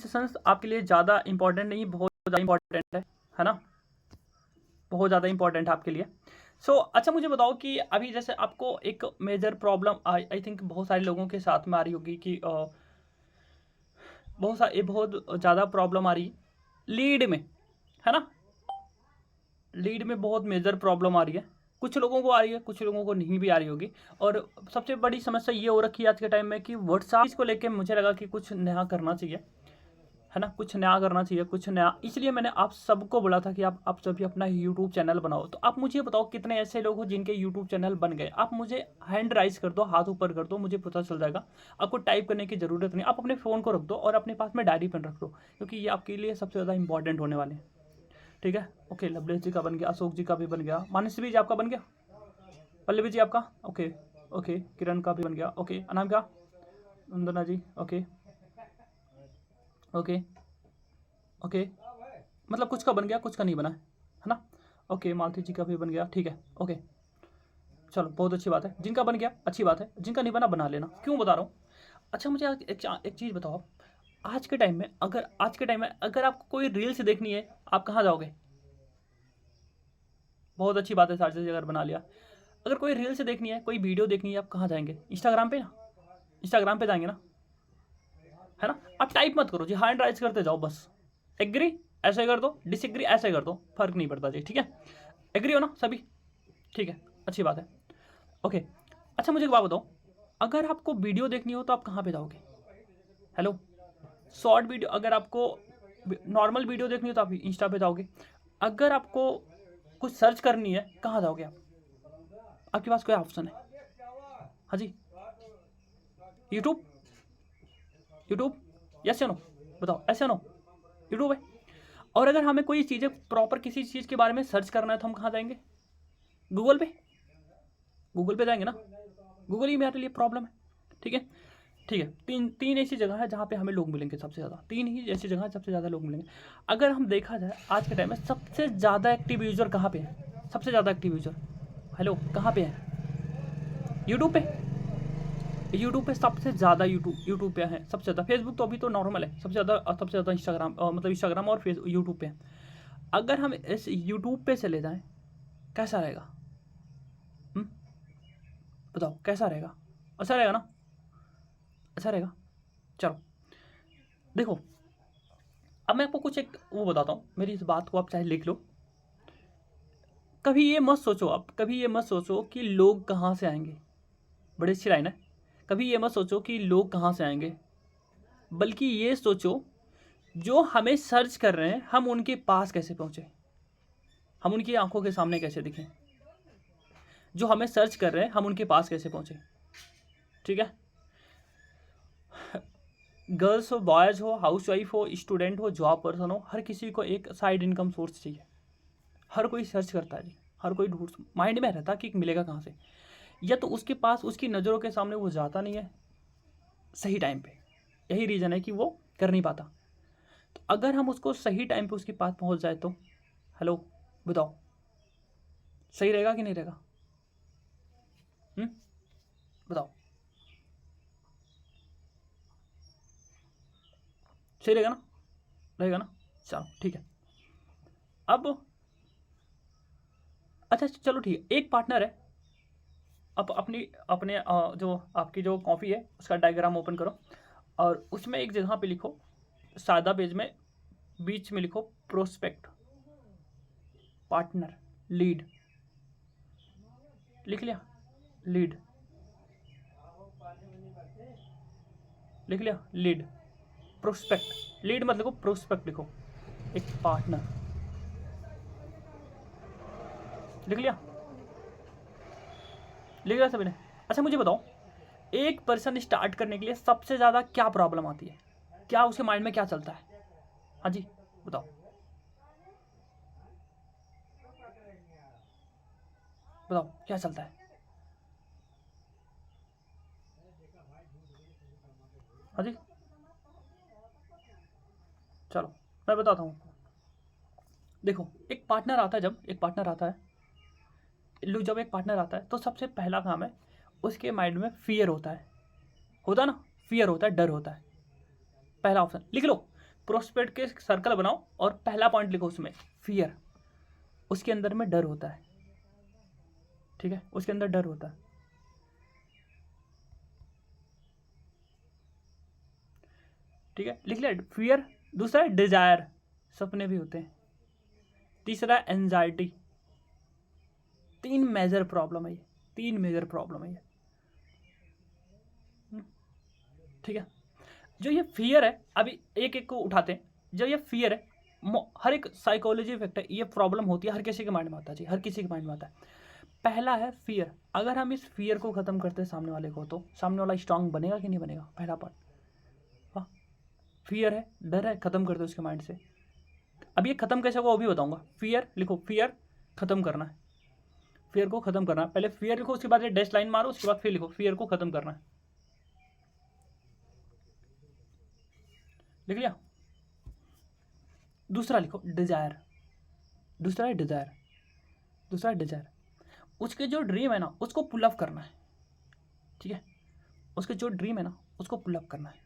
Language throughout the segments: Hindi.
सेशंस आपके लिए ज़्यादा इंपॉर्टेंट नहीं, बहुत ज़्यादा इंपॉर्टेंट है ना, बहुत ज़्यादा इंपॉर्टेंट है आपके लिए। अच्छा मुझे बताओ कि अभी जैसे आपको एक मेजर प्रॉब्लम आई थिंक बहुत सारे लोगों के साथ में आ रही होगी कि बहुत ज़्यादा प्रॉब्लम आ रही है लीड में, है ना, लीड में बहुत मेजर प्रॉब्लम आ रही है। कुछ लोगों को आ रही है, कुछ लोगों को नहीं भी आ रही होगी। और सबसे बड़ी समस्या ये हो रखी है आज के टाइम में कि व्हाट्सएप को लेके मुझे लगा कि कुछ नया करना चाहिए, है ना, कुछ नया करना चाहिए, कुछ नया। इसलिए मैंने आप सबको बोला था कि आप सभी अपना यूट्यूब चैनल बनाओ। तो आप मुझे बताओ कितने ऐसे लोग हो जिनके यूट्यूब चैनल बन गए। आप मुझे हैंड राइज कर दो, हाथ ऊपर कर दो, मुझे पता चल जाएगा। आपको टाइप करने की ज़रूरत नहीं, आप अपने फ़ोन को रख दो और अपने पास में डायरी पेन रख दो, क्योंकि ये आपके लिए सबसे ज़्यादा इंपॉर्टेंट होने वाले हैं। ठीक है, ओके, लवलेश जी का बन गया, अशोक जी का भी बन गया, मानसी जी आपका बन गया, पल्लवी जी आपका, ओके ओके, किरण का भी बन गया, ओके, अनामिका, वंदना जी, ओके ओके ओके, मतलब कुछ का बन गया, कुछ का नहीं बना है ना। ओके, मालती जी का भी बन गया, ठीक है, ओके, चलो बहुत अच्छी बात है। जिनका बन गया अच्छी बात है, जिनका नहीं बना बना लेना, क्यों बता रहा हूँ। अच्छा मुझे एक चीज़ बताओ, आज के टाइम में अगर आपको कोई रील्स देखनी है, आप कहाँ जाओगे। बहुत अच्छी बात है, सारी अगर बना लिया। अगर कोई रील्स देखनी है, कोई वीडियो देखनी है, आप कहाँ जाएंगे, इंस्टाग्राम पे ना, इंस्टाग्राम पे जाएंगे ना, है ना। आप टाइप मत करो जी, हैंड राइज करते जाओ बस। एग्री ऐसे कर दो, डिसएग्री ऐसे कर दो, फर्क नहीं पड़ता जी, ठीक है। एग्री हो ना सभी, ठीक है, अच्छी बात है, ओके। अच्छा मुझे एक बात बताओ, अगर आपको वीडियो देखनी हो तो आप कहाँ पे जाओगे। हेलो, शॉर्ट वीडियो, अगर आपको नॉर्मल वीडियो देखनी हो तो आप इंस्टा पे जाओगे। अगर आपको कुछ सर्च करनी है, कहाँ जाओगे आप, आपके पास कोई ऑप्शन है। हाँ जी, यूट्यूब, यूट्यूब, यस या नो, बताओ ऐसे नो, यूट्यूब है। और अगर हमें कोई चीज़ें प्रॉपर किसी चीज़ के बारे में सर्च करना है तो हम कहाँ जाएंगे, गूगल पे, गूगल पे जाएंगे ना, गूगल ही मेरे लिए प्रॉब्लम है, ठीक है। ठीक है, तीन तीन ऐसी जगह है जहाँ पे हमें लोग मिलेंगे सबसे ज़्यादा, तीन ही ऐसी जगह है सबसे ज़्यादा लोग मिलेंगे। अगर हम देखा जाए आज के टाइम में सबसे ज़्यादा एक्टिव यूज़र कहाँ पे है, सबसे ज़्यादा एक्टिव यूज़र, हेलो, कहाँ पे है, यूट्यूब पे, यूट्यूब पे सबसे ज़्यादा, यूट्यूब पे है सबसे ज़्यादा। फेसबुक तो अभी तो नॉर्मल है, सबसे ज़्यादा इंस्टाग्राम, मतलब इंस्टाग्राम और यूट्यूब पे है। अगर हम इस यूट्यूब पे चले जाएँ, कैसा रहेगा, हुँ? बताओ कैसा रहेगा, अच्छा रहेगा ना, अच्छा रहेगा। चलो देखो, अब मैं आपको कुछ एक वो बताता हूँ, मेरी इस बात को आप चाहे लिख लो। कभी ये मत सोचो, आप कभी ये मत सोचो कि लोग कहाँ से आएंगे, बड़ी अच्छी लाइन है। कभी ये मत सोचो कि लोग कहाँ से आएंगे, बल्कि ये सोचो जो हमें सर्च कर रहे हैं हम उनके पास कैसे पहुँचे, हम उनकी आंखों के सामने कैसे दिखें। जो हमें सर्च कर रहे हैं हम उनके पास कैसे पहुँचे, ठीक है। गर्ल्स हो, बॉयज़ हो, हाउस वाइफ हो, स्टूडेंट हो, जॉब पर्सन हो, हर किसी को एक साइड इनकम सोर्स चाहिए। हर कोई सर्च करता है जी, हर कोई ढूंढ, माइंड में रहता कि मिलेगा कहाँ से। या तो उसके पास, उसकी नज़रों के सामने वो जाता नहीं है सही टाइम पे, यही रीज़न है कि वो कर नहीं पाता। तो अगर हम उसको सही टाइम पे उसके पास पहुँच जाए तो, हेलो, बताओ सही रहेगा कि नहीं रहेगा, बताओ सही रहेगा ना, रहेगा ना। चलो ठीक है, अब अच्छा चलो ठीक है, एक पार्टनर है। अब अपनी अपने जो आपकी जो कॉफ़ी है उसका डायग्राम ओपन करो और उसमें एक जगह पे लिखो, सादा पेज में बीच में लिखो प्रोस्पेक्ट, पार्टनर, लीड, लिख लिया, लीड, लिख लिया, लीड, प्रोस्पेक्ट, लीड मत लिखो, प्रोस्पेक्ट लिखो, एक पार्टनर, लिख लिया, लिख लिया सभी ने। अच्छा मुझे बताओ, एक पर्सन स्टार्ट करने के लिए सबसे ज़्यादा क्या प्रॉब्लम आती है, क्या उसके माइंड में क्या चलता है, हाँ जी बताओ, बताओ क्या चलता है, हाँ जी, चलो मैं बताता हूँ। देखो, एक पार्टनर आता है, जब एक पार्टनर आता है, जब एक पार्टनर आता है तो सबसे पहला काम है, उसके माइंड में फियर होता है ना, फियर होता है, डर होता है। पहला ऑप्शन लिख लो, प्रोस्पेक्ट के सर्कल बनाओ और पहला पॉइंट लिखो उसमें फियर, उसके अंदर में डर होता है, ठीक है, उसके अंदर डर होता है, ठीक है, लिख लिया फियर। दूसरा है डिजायर, सपने भी होते हैं। तीसरा है एंजाइटी। तीन मेजर प्रॉब्लम है ये, तीन मेजर प्रॉब्लम है ये, ठीक है। जो ये फियर है, अभी एक एक को उठाते हैं। जो ये फियर है, हर एक साइकोलॉजी इफेक्ट है, ये प्रॉब्लम होती है, हर किसी के माइंड में आता है जी, हर किसी के माइंड में आता है। पहला है फियर, अगर हम इस फियर को खत्म करते हैं सामने वाले को, तो सामने वाला स्ट्रांग बनेगा कि नहीं बनेगा, पहला पार्ट। हाँ, फियर है, डर है, खत्म कर दो उसके माइंड से। अब ये खत्म कैसे होगा वो भी बताऊंगा। फियर लिखो, फियर खत्म करना है, फियर को खत्म करना है। पहले फियर लिखो, उसके बाद डैश लाइन मारो, उसके बाद फिर लिखो फियर को खत्म करना है। लिख लिया। दूसरा लिखो डिजायर, दूसरा है डिजायर, दूसरा है डिजायर। उसके जो ड्रीम है ना उसको पुल अप करना है, ठीक है, उसके जो ड्रीम है ना उसको पुल अप करना है।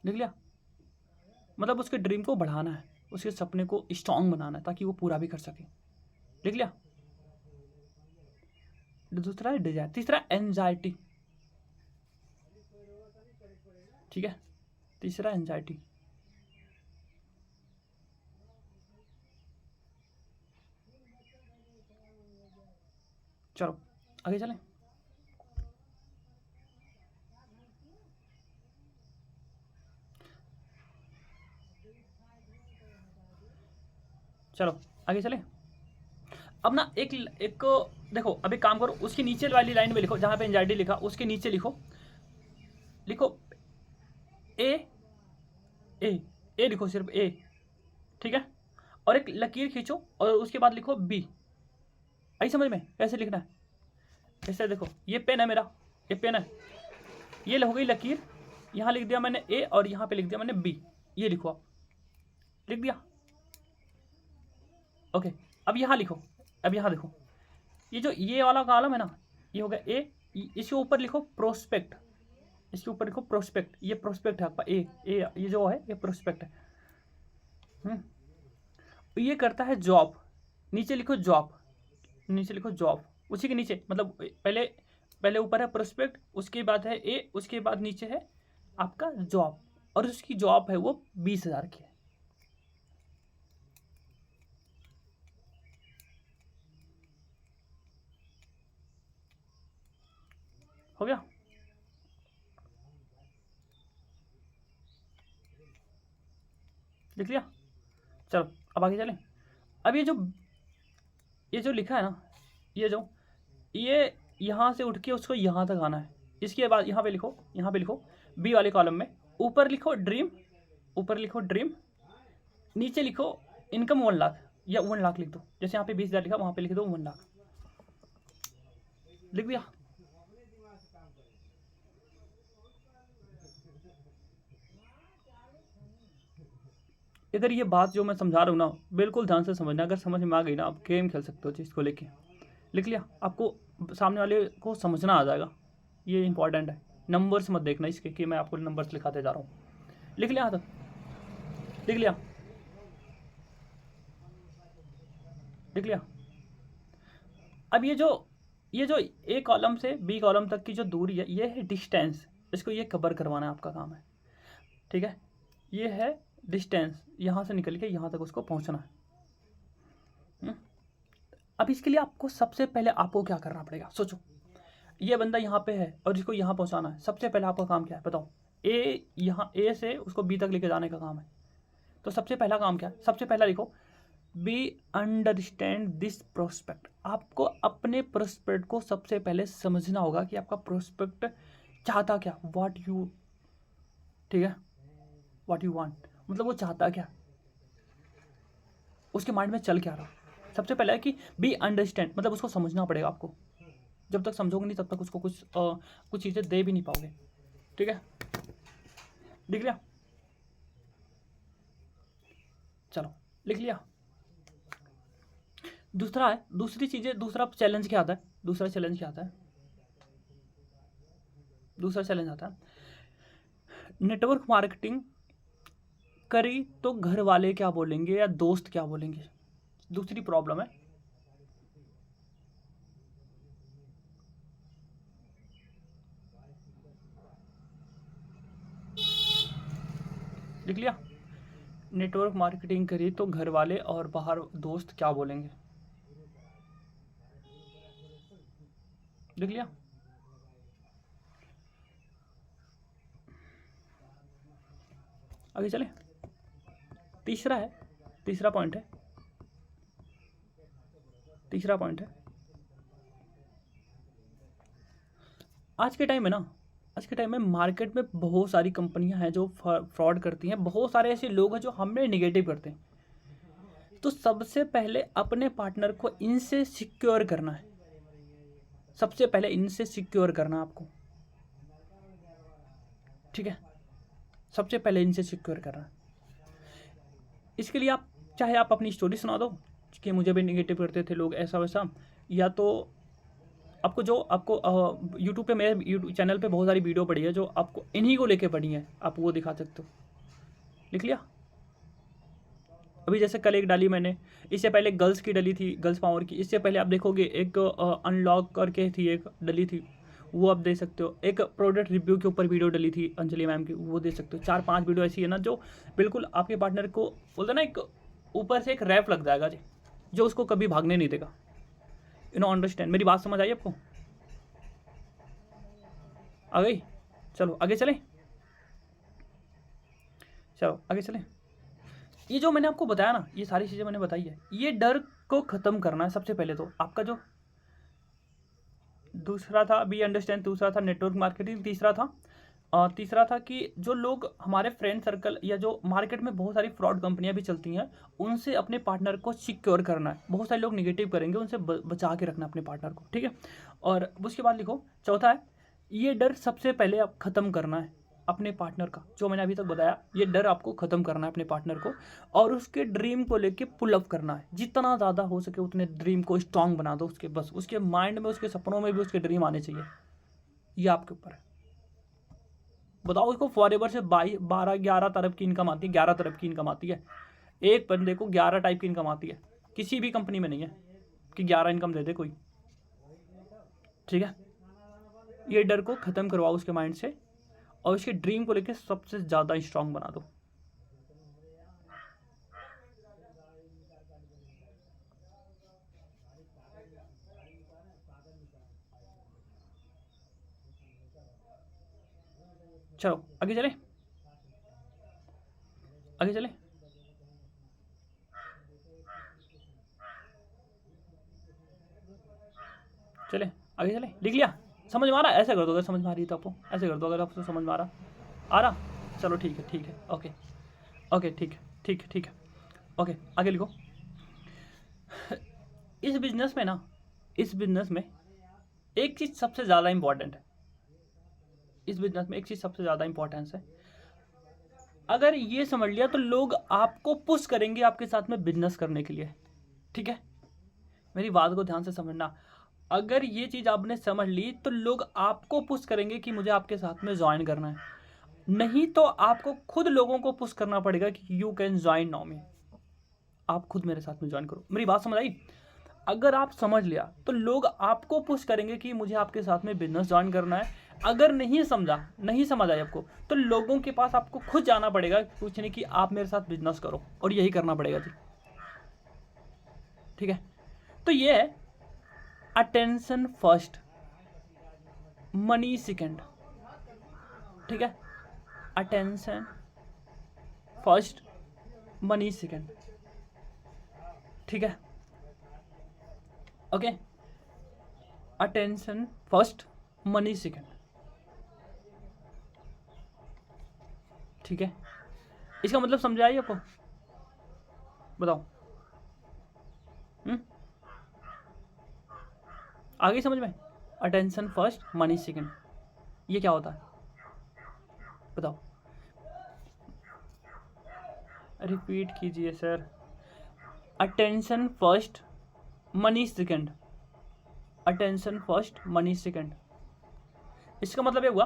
लिख लिया। मतलब उसके ड्रीम को बढ़ाना है, उसके सपने को स्ट्रांग बनाना है ताकि वो पूरा भी कर सके। लिख लिया। दूसरा है डिजायर। तीसरा एंजाइटी, ठीक है, तीसरा एंजाइटी। चलो आगे चलें। चलो आगे चलें। अब ना एक एक देखो, अभी काम करो, उसके नीचे वाली लाइन में लिखो जहां पे एंजाइटी लिखा, उसके नीचे लिखो, लिखो ए, ए, ए लिखो, सिर्फ ए, ठीक है, और एक लकीर खींचो और उसके बाद लिखो बी। आई समझ में कैसे लिखना है? ऐसे देखो, ये पेन है मेरा, ये पेन है, ये हो गई लकीर, यहाँ लिख दिया मैंने ए और यहाँ पे लिख दिया मैंने बी। ये लिखो आप, लिख दिया, ओके। अब यहाँ लिखो, अब यहाँ देखो, ये जो ये वाला कॉलम है ना, ये हो गया ए, इसके ऊपर लिखो प्रोस्पेक्ट, इसके ऊपर लिखो प्रोस्पेक्ट, ये प्रोस्पेक्ट है आपका ए, ये जो है ये प्रोस्पेक्ट है। ये करता है जॉब, नीचे लिखो जॉब, नीचे लिखो जॉब, उसी के नीचे, मतलब पहले पहले ऊपर है प्रोस्पेक्ट, उसके बाद है ए, उसके बाद नीचे है आपका जॉब, और उसकी जॉब है वो 20,000 की है। हो गया? लिख लिया। चलो अब आगे चलें। अब ये जो लिखा है ना, ये यहाँ से उठ के उसको यहाँ तक आना है। इसके बाद यहाँ पे लिखो, यहाँ पे लिखो बी वाले कॉलम में, ऊपर लिखो ड्रीम, ऊपर लिखो ड्रीम, नीचे लिखो इनकम 1 लाख या 1 लाख लिख दो, जैसे यहाँ पे 20,000 लिखा वहाँ पे लिख दो 1 लाख। लिख दिया। अगर ये बात जो मैं समझा रहा हूँ ना, बिल्कुल ध्यान से समझना, अगर समझ में आ गई ना, आप गेम खेल सकते हो चीज़ को लेके। लिख लिया। आपको सामने वाले को समझना आ जाएगा, ये इंपॉर्टेंट है। नंबर्स मत देखना इसके कि मैं आपको नंबर्स लिखाते जा रहा हूँ। लिख लिया तो लिख लिया, लिख लिया। अब ये जो ए कॉलम से बी कॉलम तक की जो दूरी है, ये है डिस्टेंस, इसको ये कवर करवाना आपका काम है, ठीक है। ये है डिस्टेंस, यहाँ से निकल के यहाँ तक उसको पहुँचना है। अब इसके लिए आपको सबसे पहले आपको क्या करना पड़ेगा, सोचो। ये बंदा यहाँ पे है और इसको यहाँ पहुँचाना है, सबसे पहले आपका काम क्या है बताओ? ए, यहाँ ए से उसको बी तक लेके जाने का काम है। तो सबसे पहला काम क्या है? सबसे पहला लिखो बी अंडरस्टैंड दिस प्रोस्पेक्ट। आपको अपने प्रोस्पेक्ट को सबसे पहले समझना होगा कि आपका प्रोस्पेक्ट चाहता क्या, व्हाट यू, ठीक है, व्हाट यू वांट, मतलब वो चाहता क्या, उसके माइंड में चल क्या रहा। सबसे पहले है कि बी अंडरस्टैंड, मतलब उसको समझना पड़ेगा आपको। जब तक समझोगे नहीं तब तक उसको कुछ चीज़ें दे भी नहीं पाओगे, ठीक है। लिख लिया। चलो लिख लिया। दूसरा है, दूसरी चीज़ें, दूसरा चैलेंज क्या आता है? दूसरा चैलेंज क्या आता है? दूसरा चैलेंज आता है नेटवर्क मार्केटिंग करी तो घर वाले क्या बोलेंगे या दोस्त क्या बोलेंगे, दूसरी प्रॉब्लम है। लिख लिया? नेटवर्क मार्केटिंग करी तो घर वाले और बाहर दोस्त क्या बोलेंगे, लिख लिया? आगे चले, तीसरा है, तीसरा पॉइंट है, तीसरा पॉइंट है। आज के टाइम में ना, आज के टाइम में मार्केट में बहुत सारी कंपनियां हैं जो फ्रॉड करती हैं, बहुत सारे ऐसे लोग हैं जो हमें निगेटिव करते हैं। तो सबसे पहले अपने पार्टनर को इनसे सिक्योर करना है, सबसे पहले इनसे सिक्योर करना आपको, ठीक है? सबसे पहले इनसे सिक्योर करना है। इसके लिए आप चाहे आप अपनी स्टोरी सुना दो कि मुझे भी निगेटिव करते थे लोग ऐसा वैसा, या तो आपको जो आपको यूट्यूब पे, मेरे यूट्यूब चैनल पे बहुत सारी वीडियो पड़ी है जो आपको इन्हीं को लेके पड़ी है, आप वो दिखा सकते हो। लिख लिया? अभी जैसे कल एक डाली मैंने, इससे पहले गर्ल्स की डली थी, गर्ल्स पावर की। इससे पहले आप देखोगे एक अनलॉक करके थी, एक डली थी, वो आप दे सकते हो। एक प्रोडक्ट रिव्यू के ऊपर वीडियो डली थी अंजलि मैम की, वो दे सकते हो। 4-5 वीडियो ऐसी है ना जो बिल्कुल आपके पार्टनर को बोलते ना, एक ऊपर से एक रैप लग जाएगा जी, जो उसको कभी भागने नहीं देगा। You know understand? मेरी बात समझ आई आपको? आ गई? चलो आगे चलें, चलो आगे चलें। ये जो मैंने आपको बताया ना, ये सारी चीज़ें मैंने बताई है, ये डर को ख़त्म करना है सबसे पहले। तो आपका जो दूसरा था बी अंडरस्टैंड, दूसरा था नेटवर्क मार्केटिंग, तीसरा था कि जो लोग हमारे फ्रेंड सर्कल या जो मार्केट में बहुत सारी फ्रॉड कंपनियां भी चलती हैं, उनसे अपने पार्टनर को सिक्योर करना है। बहुत सारे लोग निगेटिव करेंगे, उनसे बचा के रखना अपने पार्टनर को, ठीक है? और उसके बाद लिखो, चौथा है, ये डर सबसे पहले आप ख़त्म करना है अपने पार्टनर का। जो मैंने अभी तक बताया, ये डर आपको ख़त्म करना है अपने पार्टनर को, और उसके ड्रीम को लेके पुल अप करना है। जितना ज़्यादा हो सके उतने ड्रीम को स्ट्रांग बना दो उसके, बस उसके माइंड में, उसके सपनों में भी उसके ड्रीम आने चाहिए। ये आपके ऊपर है। बताओ, उसको फॉरएवर से 12-11 तरफ की इनकम आती है, 11 तरफ की इनकम आती है। एक बंदे को 11 टाइप की इनकम आती है, किसी भी कंपनी में नहीं है कि 11 इनकम दे दे कोई, ठीक है? ये डर को ख़त्म करवाओ उसके माइंड से, और उसके ड्रीम को लेकर सबसे ज़्यादा स्ट्रांग बना दो। चलो आगे चले, आगे चले। चले आगे चले, लिख लिया? समझ में आ रहा है? ऐसा कर दो अगर समझ में आ रही है तो आपको, ऐसे कर दो अगर आपको समझ में आ रहा। चलो ठीक है, ठीक है, ओके ओके, ठीक है, ठीक है, ठीक है, ओके आगे लिखो। इस बिजनेस में ना, इस बिजनेस में एक चीज़ सबसे ज़्यादा इंपॉर्टेंट है, इस बिजनेस में एक चीज़ सबसे ज़्यादा इंपॉर्टेंस है। अगर ये समझ लिया तो लोग आपको पुश करेंगे आपके साथ में बिजनेस करने के लिए, ठीक है? मेरी बात को ध्यान से समझना। अगर ये चीज़ आपने समझ ली तो लोग आपको पुश करेंगे कि मुझे आपके साथ में ज्वाइन करना है। नहीं तो आपको खुद लोगों को पुश करना पड़ेगा कि you can join now me, आप खुद मेरे साथ में ज्वाइन करो। मेरी बात समझ आई? अगर आप समझ लिया तो लोग आपको पुश करेंगे कि मुझे आपके साथ में बिजनेस ज्वाइन करना है। अगर नहीं समझा, नहीं समझ आया आपको, तो लोगों के पास आपको खुद जाना पड़ेगा पूछने कि आप मेरे साथ बिजनेस करो, और यही करना पड़ेगा जी, ठीक है? तो ये है अटेंशन फर्स्ट, मनी सेकंड, ठीक है? अटेंशन फर्स्ट, मनी सेकंड, ठीक है? Okay, attention first, money second, ठीक है? इसका मतलब समझा आई आपको? बताओ, आगे समझ में? अटेंशन फर्स्ट, मनी सेकंड, ये क्या होता है बताओ? रिपीट कीजिए sir. Attention first, money second, attention first, money second. इसका मतलब ये हुआ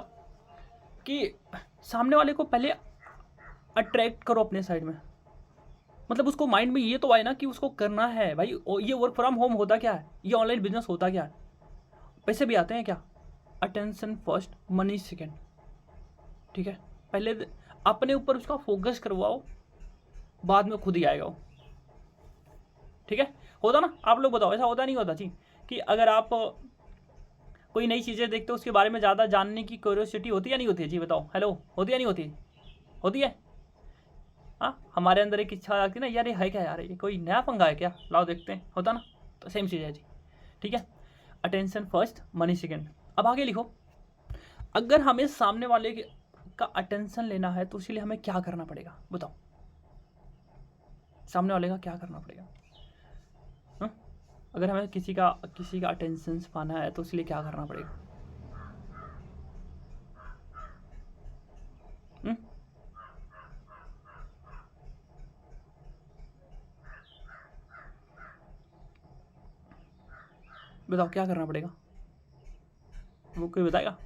कि सामने वाले को पहले अट्रैक्ट करो अपने साइड में, मतलब उसको माइंड में ये तो आए ना कि उसको करना है भाई। ये वर्क फ्रॉम होम होता क्या है, ये ऑनलाइन बिजनेस होता क्या है, पैसे भी आते हैं क्या? Attention first, money second. ठीक है, पहले अपने ऊपर उसका फोकस करवाओ, बाद में खुद ही आएगा वो। ठीक है, होता ना? आप लोग बताओ, ऐसा होता नहीं होता जी कि अगर आप कोई नई चीज़ें देखते हो उसके बारे में ज़्यादा जानने की क्यूरियोसिटी होती है या नहीं होती है जी? बताओ, हेलो, होती है नहीं होती? होती है। हाँ, हमारे अंदर एक इच्छा आती है ना, यार ये है क्या, यार ये कोई नया पंगा है क्या, लाओ देखते हैं, होता ना? तो सेम चीज़ है जी। ठीक है, अटेंशन फर्स्ट, मनी सेकेंड। अब आगे लिखो, अगर हमें सामने वाले का अटेंशन लेना है तो इसलिए हमें क्या करना पड़ेगा? बताओ, सामने वाले का क्या करना पड़ेगा? हाँ? अगर हमें किसी का अटेंशन पाना है तो इसलिए क्या करना पड़ेगा? बताओ क्या करना पड़ेगा? वो कोई बताएगा?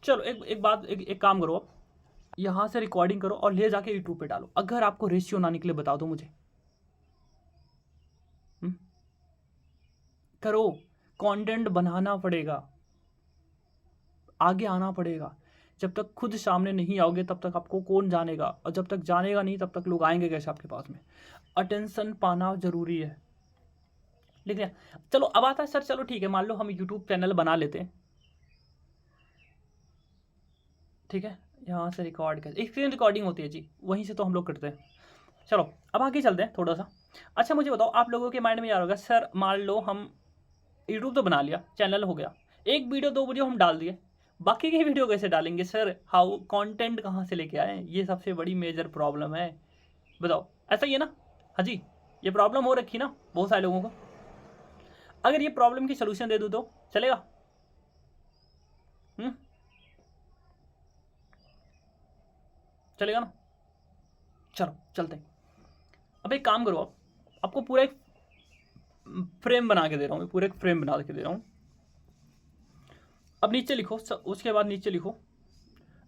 चलो एक काम करो, आप यहाँ से रिकॉर्डिंग करो और ले जाके यूट्यूब पे डालो। अगर आपको रेशियो ना निकले बता दो मुझे। करो, कंटेंट बनाना पड़ेगा, आगे आना पड़ेगा। जब तक खुद सामने नहीं आओगे तब तक आपको कौन जानेगा, और जब तक जानेगा नहीं तब तक लोग आएंगे कैसे आपके पास में? अटेंशन पाना जरूरी है। लिख लिया? चलो अब आता है सर, चलो ठीक है, मान लो हम यूट्यूब चैनल बना लेते हैं। ठीक है, यहाँ से रिकॉर्ड कर, स्क्रीन रिकॉर्डिंग होती है जी, वहीं से तो हम लोग करते हैं। चलो अब आगे चलते हैं थोड़ा सा। अच्छा मुझे बताओ, आप लोगों के माइंड में यार होगा, सर मान लो हम यूट्यूब तो बना लिया, चैनल हो गया, एक वीडियो 2 वीडियो हम डाल दिए, बाकी की वीडियो कैसे डालेंगे सर? हाउ कंटेंट कहाँ से लेके आए? ये सबसे बड़ी मेजर प्रॉब्लम है। बताओ, ऐसा ही है ना? हाँ जी, ये प्रॉब्लम हो रखी ना बहुत सारे लोगों को। अगर ये प्रॉब्लम की सोल्यूशन दे दूँ तो चलेगा? चलेगा ना? चलो चलते हैं। अब एक काम करो, आप आपको पूरा एक फ्रेम बना के दे रहा हूँ, पूरा एक फ्रेम बना के दे रहा हूँ। अब नीचे लिखो, उसके बाद नीचे लिखो,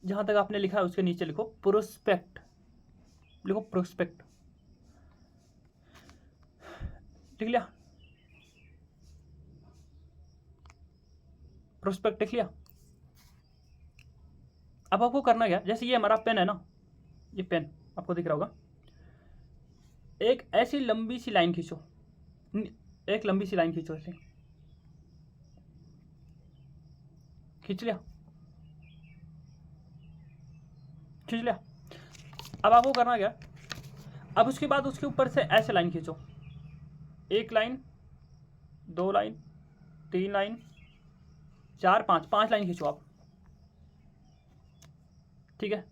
जहाँ तक आपने लिखा है उसके नीचे लिखो प्रोस्पेक्ट। लिखो प्रोस्पेक्ट। लिख लिया? प्रोस्पेक्ट लिख लिया? अब आपको करना क्या, जैसे ये हमारा पेन है ना, ये पेन आपको दिख रहा होगा, एक ऐसी लंबी सी लाइन खींचो, एक लंबी सी लाइन खींचो, ऐसे खींच लिया? खींच लिया? अब आपको करना क्या, अब उसके बाद उसके ऊपर से ऐसे लाइन खींचो, एक लाइन, 2 लाइन, 3 लाइन, 4, 5 लाइन खींचो आप। ठीक है,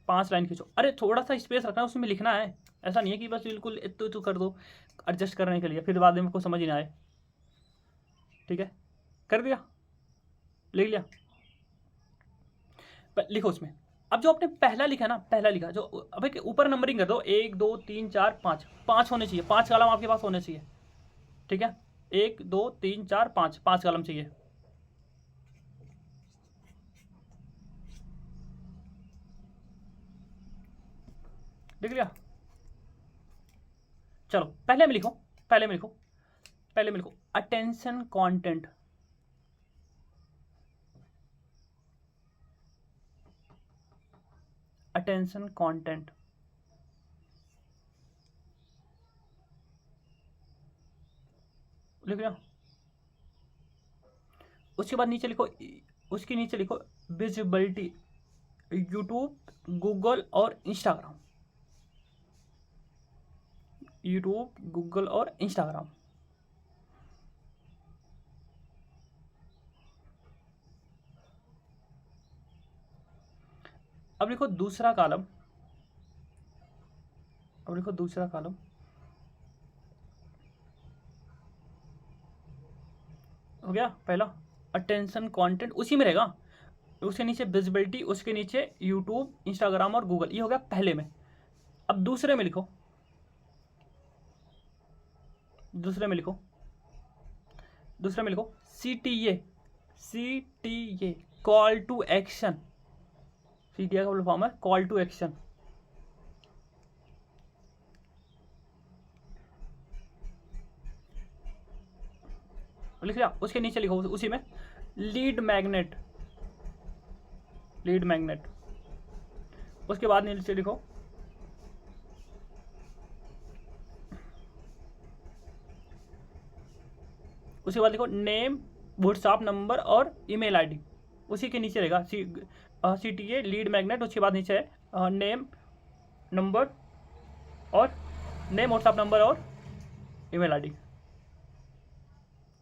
5 लाइन खींचो। अरे थोड़ा सा स्पेस रखना, उसमें लिखना है, ऐसा नहीं है कि बस बिल्कुल इतु इतु कर दो एडजस्ट करने के लिए, फिर बाद में आपको समझ ही ना आए। ठीक है, कर दिया? लिख लिया? लिखो उसमें, अब जो आपने पहला लिखा ना, पहला लिखा जो, अब एक ऊपर नंबरिंग कर दो, 1 2 3 4 5, 5 होने चाहिए, 5 कॉलम आपके पास होने चाहिए। ठीक है, 1 2 3 4 5, 5 कॉलम चाहिए। लिख लिया? चलो पहले में लिखो, पहले में लिखो, पहले में लिखो अटेंशन कंटेंट। अटेंशन कंटेंट लिख लिया? उसके बाद नीचे लिखो, उसके नीचे लिखो विजिबिलिटी, यूट्यूब, गूगल और इंस्टाग्राम। यूट्यूब, गूगल और इंस्टाग्राम। अब लिखो दूसरा कॉलम, अब लिखो दूसरा कॉलम, हो गया पहला अटेंशन कंटेंट, उसी में रहेगा, उसके नीचे विजिबिलिटी, उसके नीचे यूट्यूब, इंस्टाग्राम और गूगल, ये हो गया पहले में। अब दूसरे में लिखो, दूसरे में लिखो, दूसरे में लिखो CTA, CTA call to action, CTA का फुल फॉर्म है कॉल टू एक्शन। लिख लिया, उसके नीचे लिखो उसी में लीड मैग्नेट, लीड मैग्नेट। उसके बाद नीचे लिखो उसके बाद लिखो नेम, व्हाट्सएप नंबर और ईमेल आईडी। उसी के नीचे रहेगा CTA लीड मैग्नेट। उसके बाद नीचे है नेम, नंबर और नेम, व्हाट्सएप नंबर और ईमेल आईडी।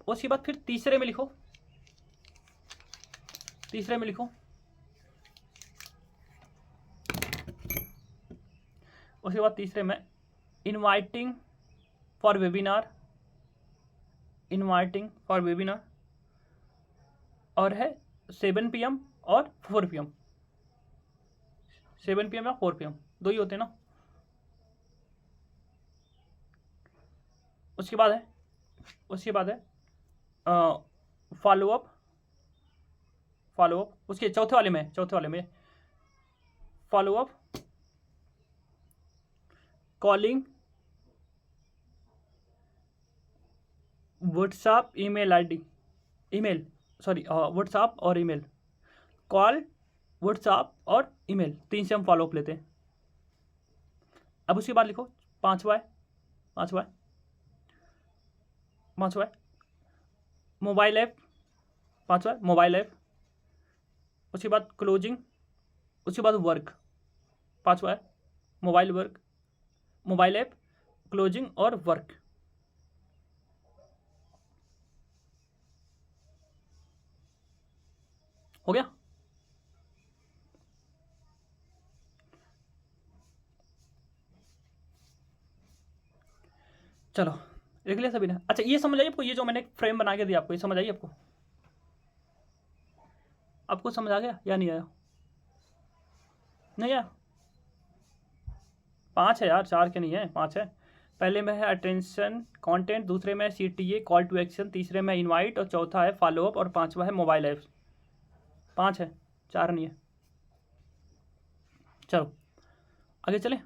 उसके बाद फिर तीसरे में लिखो, तीसरे में लिखो उसके बाद तीसरे में inviting for webinar, inviting for webinar और है 7 PM और 4 PM, 7 PM या 4 PM, दो ही होते हैं ना। उसके बाद है फॉलोअप, उसके चौथे वाले में follow up, calling, WhatsApp, email ID, WhatsApp और ईमेल, कॉल, व्हाट्सएप और ईमेल, 3 से हम फॉलोअप लेते हैं। अब उसके बाद लिखो पांचवा है मोबाइल ऐप, मोबाइल ऐप। उसके बाद क्लोजिंग, उसके बाद वर्क। पांचवा है मोबाइल ऐप, क्लोजिंग और वर्क। हो गया? चलो लिख लिया सभी ने? अच्छा ये समझ आई आपको, ये जो मैंने फ्रेम बना के दिया आपको, ये समझ आई आपको? आपको समझ आ गया या नहीं आया? नहीं आया? 5 है यार, 4 के नहीं है, 5 है। पहले में है अटेंशन कंटेंट, दूसरे में CTA कॉल टू एक्शन, तीसरे में इनवाइट और चौथा है फॉलोअप और पांचवा है मोबाइल ऐप्स। 5 है, 4 नहीं है। चलो आगे चलें,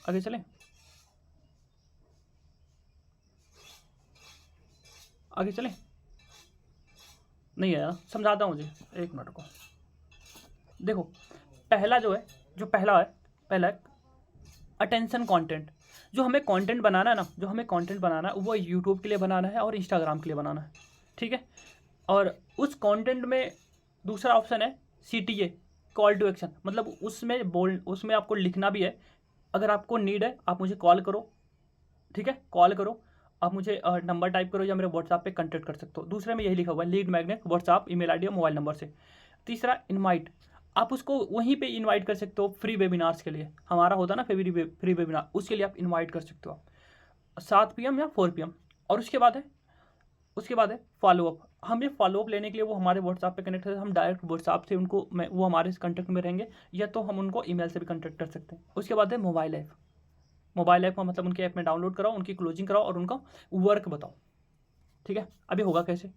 आगे चलें, आगे चलें। नहीं है, समझाता हूँ मुझे, एक मिनट को। देखो पहला है अटेंशन कंटेंट। जो हमें कंटेंट बनाना है वो यूट्यूब के लिए बनाना है और इंस्टाग्राम के लिए बनाना है, ठीक है। और उस कंटेंट में दूसरा ऑप्शन है CTA कॉल टू एक्शन, मतलब उसमें आपको लिखना भी है। अगर आपको नीड है आप मुझे कॉल करो, ठीक है, कॉल करो, आप मुझे नंबर टाइप करो या मेरे व्हाट्सएप पे कांटेक्ट कर सकते हो। दूसरे में यही लिखा हुआ है lead magnet, WhatsApp, email ID और मोबाइल नंबर से। तीसरा इनवाइट, आप उसको वहीं पे इनवाइट कर सकते हो फ्री वेबिनार्स के लिए। हमारा होता है ना फ्री वेबिनार, उसके लिए आप इनवाइट कर सकते हो 7 PM या 4 PM। और उसके बाद है फॉलोअप। हम ये फॉलोअप लेने के लिए वो हमारे व्हाट्सएप पे कनेक्ट है, हम डायरेक्ट व्हाट्सएप से उनको वो हमारे कॉन्टैक्ट में रहेंगे, या तो हम उनको ईमेल से भी कॉन्टैक्ट कर सकते हैं। उसके बाद है मोबाइल ऐप का मतलब उनके ऐप में डाउनलोड कराओ, उनकी क्लोजिंग कराओ और उनका वर्क बताओ, ठीक है। अभी होगा कैसे?